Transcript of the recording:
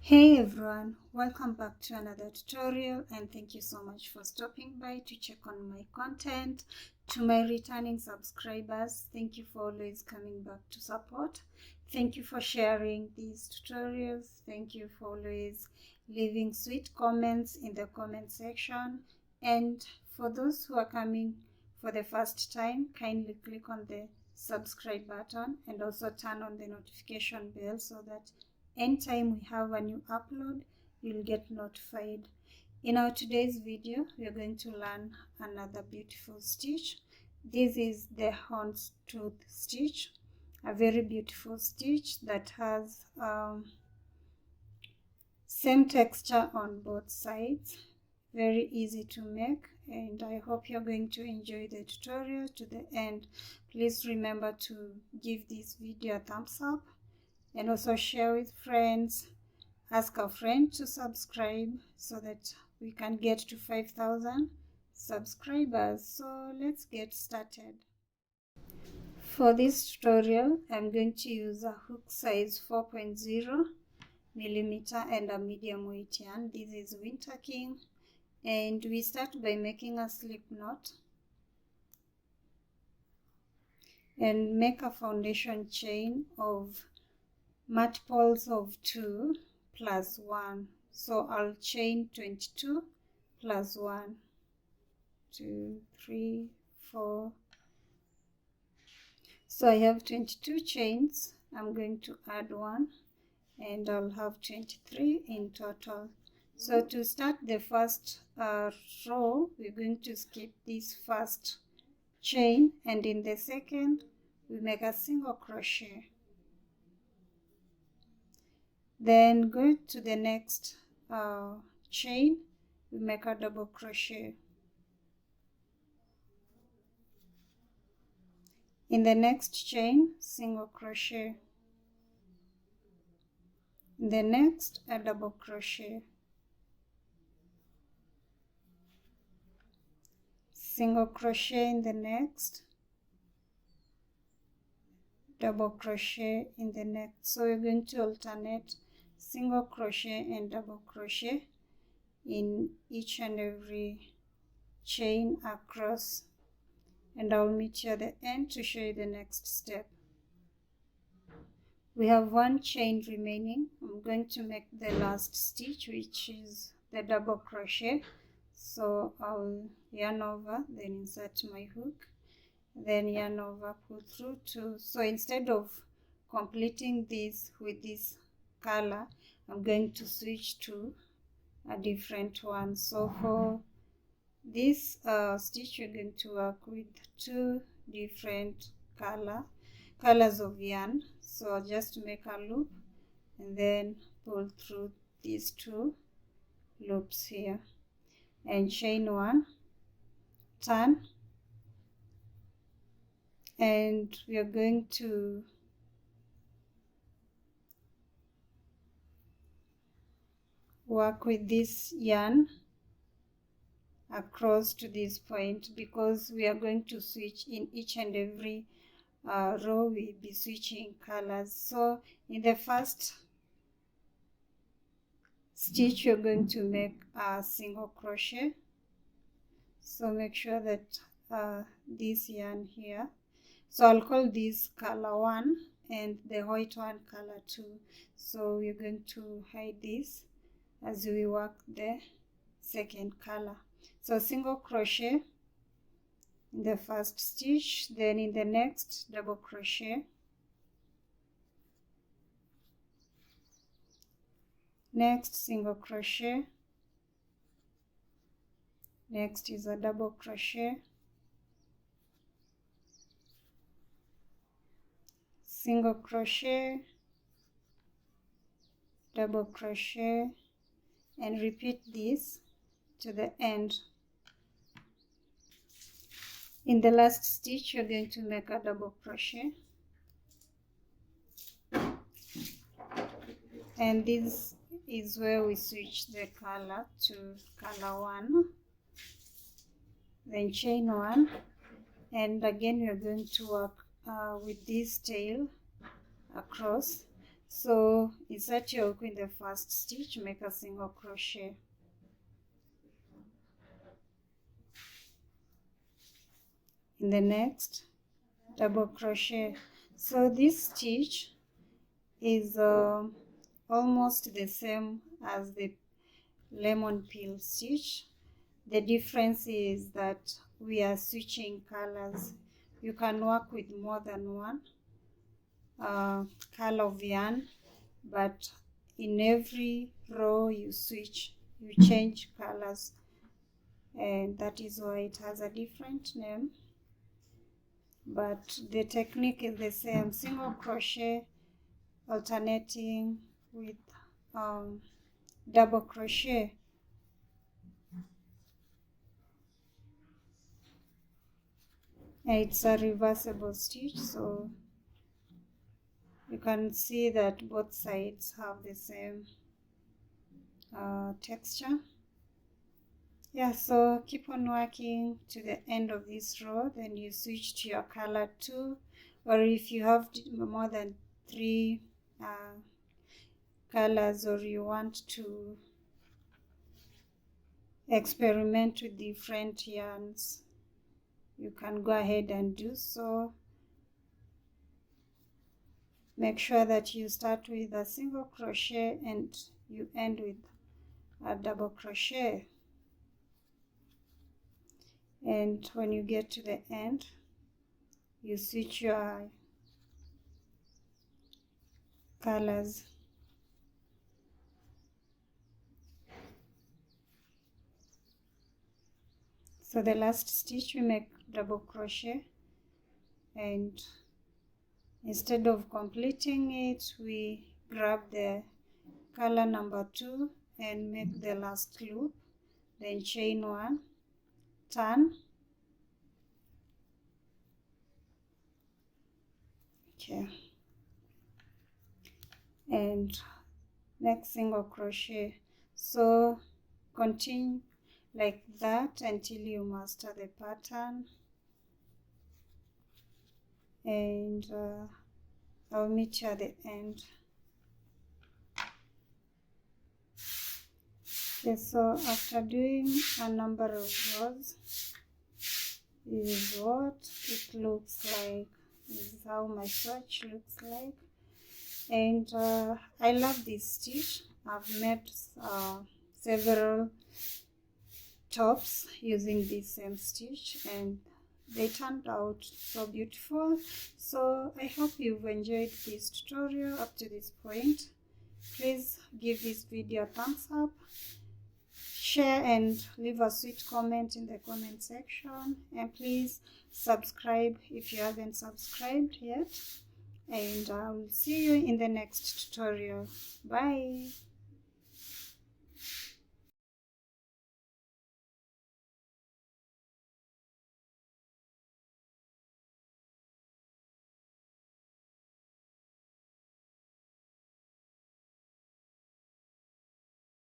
Hey everyone, welcome back to another tutorial and thank you so much for stopping by to check on my content. To my returning subscribers, thank you for always coming back to support. Thank you for sharing these tutorials. Thank you for always leaving sweet comments in the comment section. And for those who are coming for the first time, kindly click on the subscribe button and also turn on the notification bell so that anytime we have a new upload, you'll get notified. In our today's video, we are going to learn another beautiful stitch. This is the Houndstooth stitch, a very beautiful stitch that has same texture on both sides. Very easy to make, and I hope you're going to enjoy the tutorial to the end. Please remember to give this video a thumbs up and also share with friends. Ask a friend to subscribe so that we can get to 5,000 subscribers. So let's get started. For this tutorial, I'm going to use a hook size 4.0 millimeter and a medium weight yarn. This is Winter King, and we start by making a slip knot and make a foundation chain of multiples of 2 plus 1. So I'll chain 22 plus 1, 2, 3, 4. So I have 22 chains. I'm going to add 1 and I'll have 23 in total. So to start the first row, we're going to skip this first chain, and in the second we make a single crochet. Then go to the next chain, we make a double crochet. In the next chain, single crochet. In the next, a double crochet. Single crochet in the next, double crochet in the next. So we're going to alternate single crochet and double crochet in each and every chain across, and I'll meet you at the end to show you the next step. We have one chain remaining. I'm going to make the last stitch, which is the double crochet. So I'll yarn over, then insert my hook, then yarn over, pull through 2. So instead of completing this with this color, I'm going to switch to a different one. So for this stitch, we're going to work with 2 different colors of yarn. So I'll just make a loop and then pull through these 2 loops here and chain 1, turn, and we are going to work with this yarn across to this point, because we are going to switch in each and every row. We'll be switching colors. So in the first stitch, you're going to make a single crochet. So make sure that this yarn here, so I'll call this color 1 and the white one color 2. So we're going to hide this as we work the second color. So single crochet in the first stitch, then in the next double crochet, next single crochet, next is a double crochet, single crochet, double crochet, and repeat this to the end. In the last stitch, you're going to make a double crochet, and this is where we switch the color to color 1, then chain 1, and again we're going to work with this tail across. So insert your hook in the first stitch, make a single crochet. In the next, double crochet. So this stitch is almost the same as the lemon peel stitch. The difference is that we are switching colors. You can work with more than one color of yarn, but in every row you switch, you change colors, and that is why it has a different name, but the technique is the same: single crochet alternating with double crochet. And it's a reversible stitch, so you can see that both sides have the same texture. Yeah, so keep on working to the end of this row, then you switch to your color 2, or if you have more than 3 colors, or you want to experiment with different yarns, you can go ahead and do so. Make sure that you start with a single crochet and you end with a double crochet. And when you get to the end, you switch your colors. So the last stitch we make double crochet, and instead of completing it, we grab the color number 2 and make the last loop, then chain 1, turn, okay, and make single crochet. So continue like that until you master the pattern, and I'll meet you at the end. Okay, so after doing a number of rows, this is what it looks like. This is how my swatch looks like, and I love this stitch. I've made several tops using this same stitch, and they turned out so beautiful. So I hope you've enjoyed this tutorial up to this point. Please give this video a thumbs up, share, and leave a sweet comment in the comment section, and please subscribe if you haven't subscribed yet, and I will see you in the next tutorial. Bye.